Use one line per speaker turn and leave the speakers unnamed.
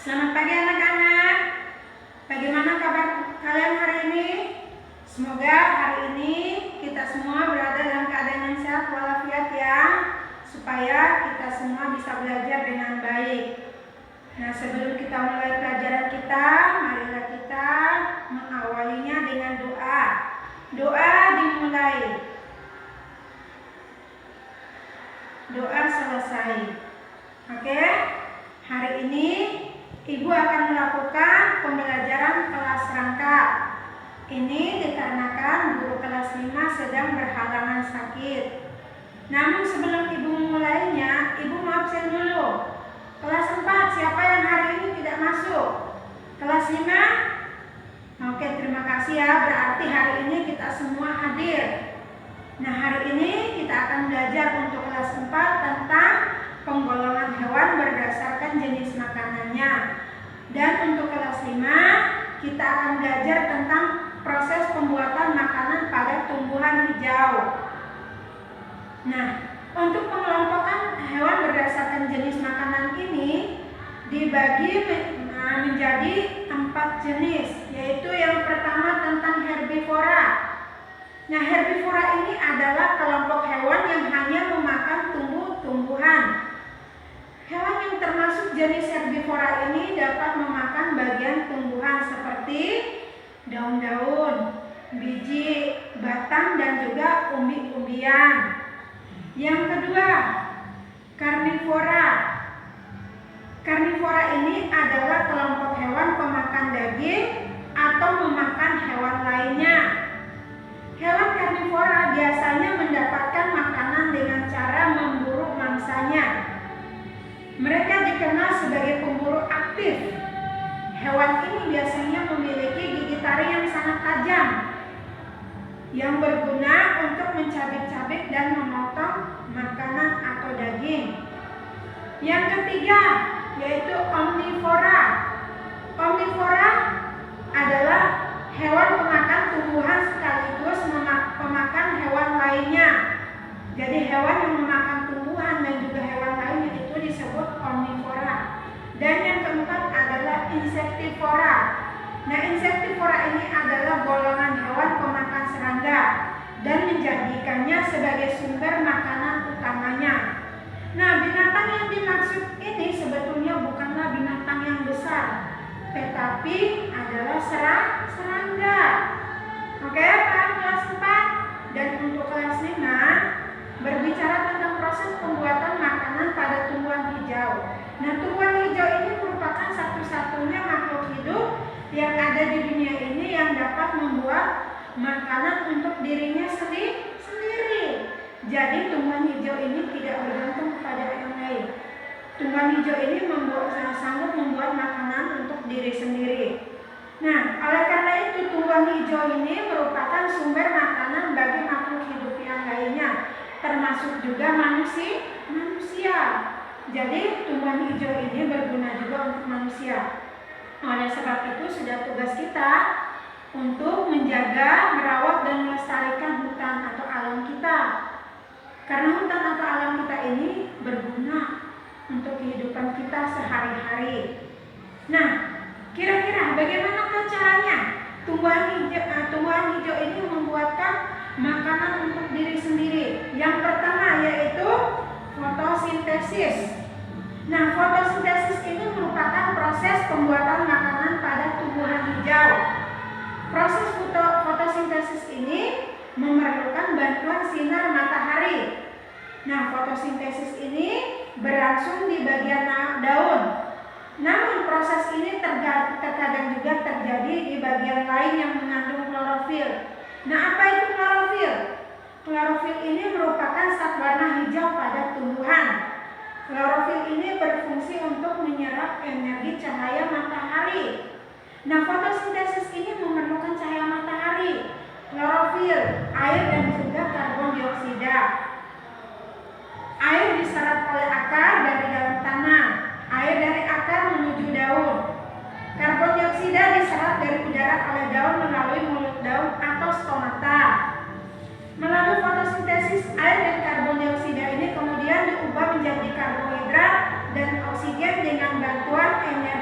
Selamat pagi anak-anak. Bagaimana kabar kalian hari ini? Semoga hari ini kita semua berada dalam keadaan yang sehat walafiat ya, supaya kita semua bisa belajar dengan baik. Nah, sebelum kita mulai pelajaran kita, marilah kita mengawalinya dengan doa. Doa dimulai. Doa selesai. Oke? Hari ini Ibu akan melakukan pembelajaran kelas rangkap. Ini dikarenakan guru kelas 5 sedang berhalangan sakit. Namun sebelum Ibu memulainya, Ibu mau absen dulu. Kelas 4, siapa yang hari ini tidak masuk? Kelas 5? Oke, terima kasih ya. Berarti hari ini kita semua hadir. Nah, hari ini kita akan belajar untuk kelas 4 tentang penggolongan hewan berdasarkan jenis makanannya. Dan untuk kelas 5 kita akan belajar tentang proses pembuatan makanan pada tumbuhan hijau. Nah, untuk pengelompokan hewan berdasarkan jenis makanan ini dibagi menjadi 4 jenis, yaitu yang pertama tentang herbivora. Nah, herbivora ini adalah kelompok hewan yang hanya memakan tumbuh-tumbuhan. Hewan yang termasuk jenis herbivora ini dapat memakan bagian tumbuhan seperti daun-daun, biji, batang, dan juga umbi-umbian. Yang kedua, karnivora. Karnivora ini adalah kelompok hewan pemakan daging atau memakan hewan lainnya. Hewan karnivora biasanya mendapatkan makanan dengan cara memburu mangsanya. Mereka dikenal sebagai pemburu aktif. Hewan ini biasanya memiliki gigi taring yang sangat tajam yang berguna untuk mencabik-cabik dan memotong makanan atau daging. Yang ketiga, yaitu omnivora. Omnivora adalah hewan pemakan tumbuhan sekaligus pemakan hewan lainnya. Jadi hewan yang memakan tumbuhan dan juga hewan lainnya itu disebut omnivora. Dan yang keempat adalah insektivora. Nah, insektivora ini adalah golongan hewan pemakan serangga dan menjadikannya sebagai sumber makanan utamanya. Nah, binatang yang dimaksud ini sebetulnya bukanlah binatang yang besar, tetapi adalah serangga. Oke, paham kelas 4? Dan untuk kelas 5 berbicara tentang proses pembuatan makanan pada tumbuhan hijau. Nah, tumbuhan hijau ini merupakan satu-satunya makhluk hidup yang ada di dunia ini yang dapat membuat makanan untuk dirinya sendiri. Jadi tumbuhan hijau ini tidak bergantung kepada yang lain. Tumbuhan hijau ini sanggup membuat makanan untuk diri sendiri. Nah, oleh karena itu tumbuhan hijau ini merupakan sumber makanan bagi makhluk hidup yang lainnya, termasuk juga manusia. Jadi tumbuhan hijau ini berguna juga untuk manusia. Oleh sebab itu sudah tugas kita untuk menjaga, merawat, dan melestarikan hutan atau alam kita. Karena hutan atau alam kita ini berguna untuk kehidupan kita sehari-hari. Nah, kira-kira bagaimana caranya tumbuhan hijau ini membuatkan makanan untuk diri sendiri? Yang pertama yaitu fotosintesis. Nah, fotosintesis ini merupakan proses pembuatan makanan pada tumbuhan hijau. Proses fotosintesis ini memerlukan bantuan sinar matahari. Nah, fotosintesis ini berlangsung di bagian daun. Namun proses ini terkadang juga terjadi di bagian lain yang mengandung klorofil. Nah, apa itu klorofil? Klorofil ini merupakan zat warna hijau pada tumbuhan. Klorofil ini berfungsi untuk menyerap energi cahaya matahari. Nah, fotosintesis ini memerlukan cahaya matahari, klorofil, air, dan juga karbon dioksida. Air diserap oleh akar dari dalam tanah, air dari akar menuju daun. Karbon dioksida diserap dari udara oleh daun melalui mulut daun atau stomata. Melalui fotosintesis, air dan karbon dioksida ini kemudian diubah menjadi karbohidrat dan oksigen dengan bantuan energi